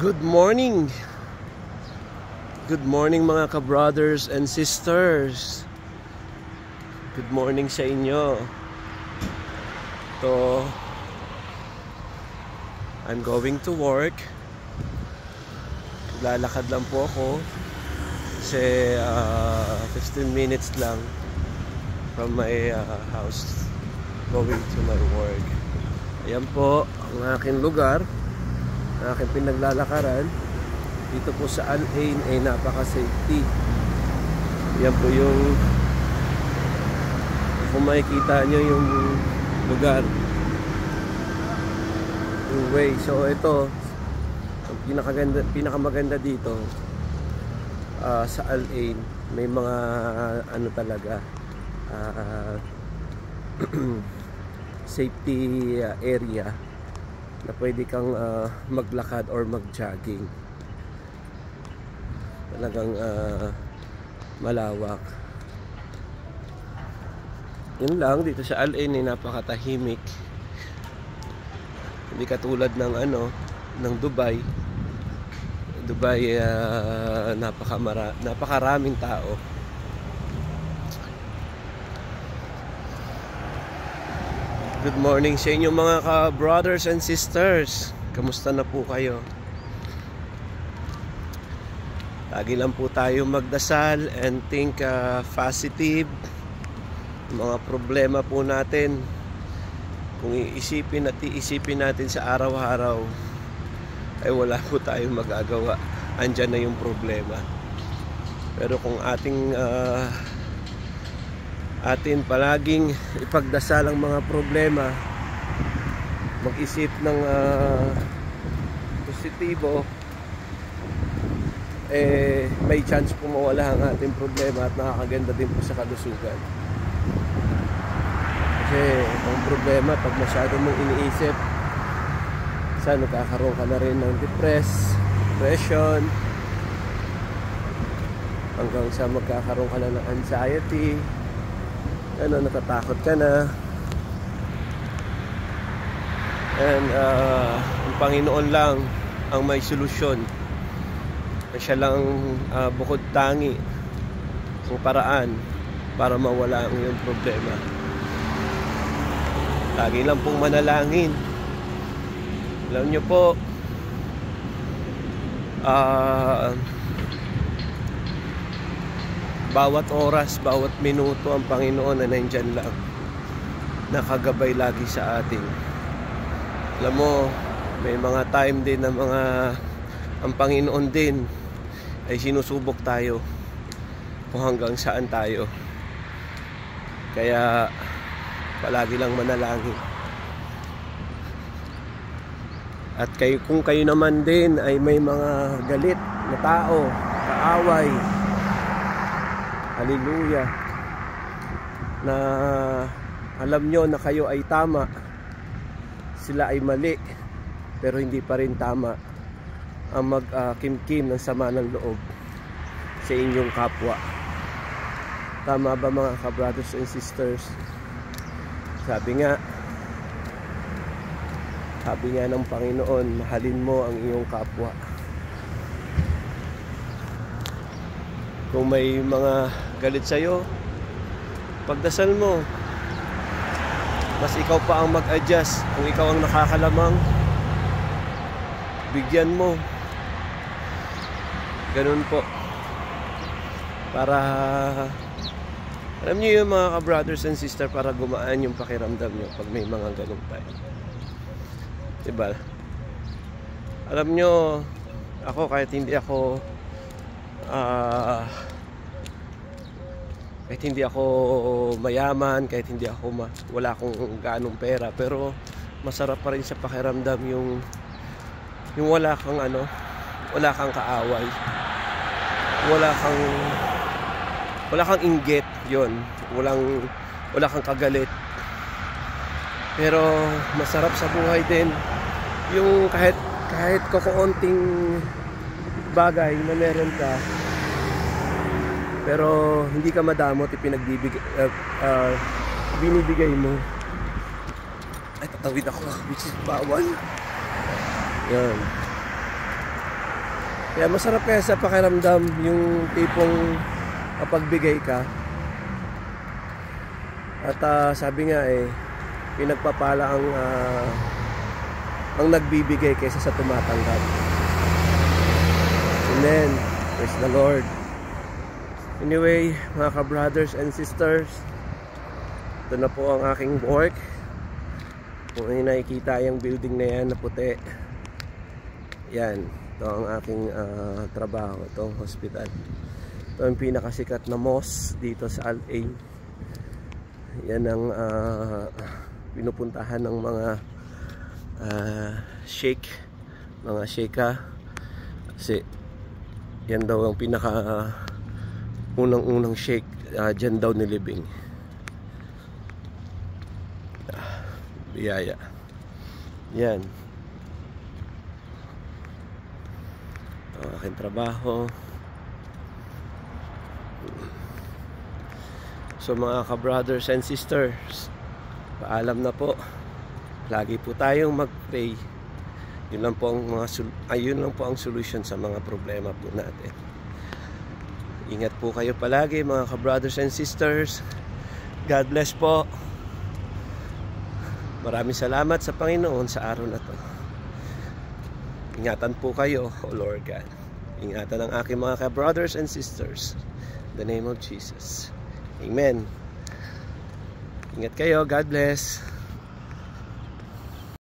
Good morning! Good morning mga ka-brothers and sisters. Good morning sa inyo. So, I'm going to work. Lalakad lang po ako. Kasi 15 minutes lang from my house going to my work. Ayan po ang aking lugar, ang aking pinaglalakaran. Dito po sa Al-Ain ay napaka-safety. Yan po yung, kung makikita nyo yung lugar, yung way. So ito, ang pinakamaganda dito sa Al-Ain, may mga ano talaga, safety area na pwede kang maglakad or mag-jogging. Talagang malawak. Yun lang, dito sa Al-Ain ay napakatahimik. Hindi katulad ng ng Dubai. Dubai napakaraming tao. Good morning sa inyo mga ka-brothers and sisters. Kamusta na po kayo? Lagi lang po tayo magdasal and think positive. Mga problema po natin, kung iisipin at iisipin natin sa araw-araw, ay wala po tayong magagawa. Andyan na yung problema. Pero kung atin palaging ipagdasal ang mga problema, mag-isip ng positibo, may chance po mawala ang ating problema at nakakaganda din po sa kalusugan. Kasi ang problema, pag masyado mong iniisip, saan nagkakaroon ka na rin ng depression, hanggang sa magkakaroon ka na ng anxiety, natatakot ka na. And ang Panginoon lang ang may solusyon. Siya lang bukod tangi ang paraan para mawala ang iyong problema. Lagi lang pong manalangin. Alam nyo po, bawat oras, bawat minuto ang Panginoon na nandyan lang, nakagabay lagi sa atin. Alam mo, may mga time din na ang Panginoon din ay sinusubok tayo kung hanggang saan tayo. Kaya palagi lang manalangin. At kung kayo naman din ay may mga galit na tao, kaaway, hallelujah, na alam nyo na kayo ay tama, sila ay mali, pero hindi pa rin tama ang magkimkim ng sama ng loob sa inyong kapwa. Tama ba mga ka-brothers and sisters? Sabi nga ng Panginoon, mahalin mo ang iyong kapwa. Kung may mga galit sa'yo, pagdasal mo. Mas ikaw pa ang mag-adjust. Kung ikaw ang nakakalamang, bigyan mo. Ganun po. Para, alam niyo yung mga ka-brothers and sisters, para gumaan yung pakiramdam nyo pag may mga ganun tayo. Diba? Alam nyo, ako kahit hindi ako mayaman, kahit hindi ako wala akong ganong pera, pero masarap pa rin sa pakiramdam yung wala kang wala kang kaaway, wala kang inggit, yon, wala kang kagalit. Pero masarap sa buhay din yung kahit kokonting bagay na meron ka, pero hindi ka madamot, binibigay mo. Ay, tatawid ako, which is bawal. Yan. Kaya masarap kaya sa pakiramdam yung tipong kapagbigay ka. At sabi nga pinagpapala ang nagbibigay kaysa sa tumatanggap. Amen. Praise the Lord. Anyway, mga ka-brothers and sisters, ito na po ang aking work. Kung nakikita yung building na yan na puti, yan, ito ang aking trabaho, itong hospital. Ito ang pinakasikat na mosque dito sa Al-Ain. Yan ang pinupuntahan ng mga sheikh, mga sheikha, kasi yan daw ang pinaka unang sheikh dyan daw nilibing. Biyaya. Yan ang aking trabaho. So mga ka-brothers and sisters, paalam na po. Lagi po tayong mag-pray. Yun lang po ang ayun lang po ang solution sa mga problema po natin. Ingat po kayo palagi mga ka-brothers and sisters. God bless po. Maraming salamat sa Panginoon sa araw na to. Ingatan po kayo, O Lord God. Ingatan ang aking mga ka-brothers and sisters. In the name of Jesus. Amen. Ingat kayo. God bless.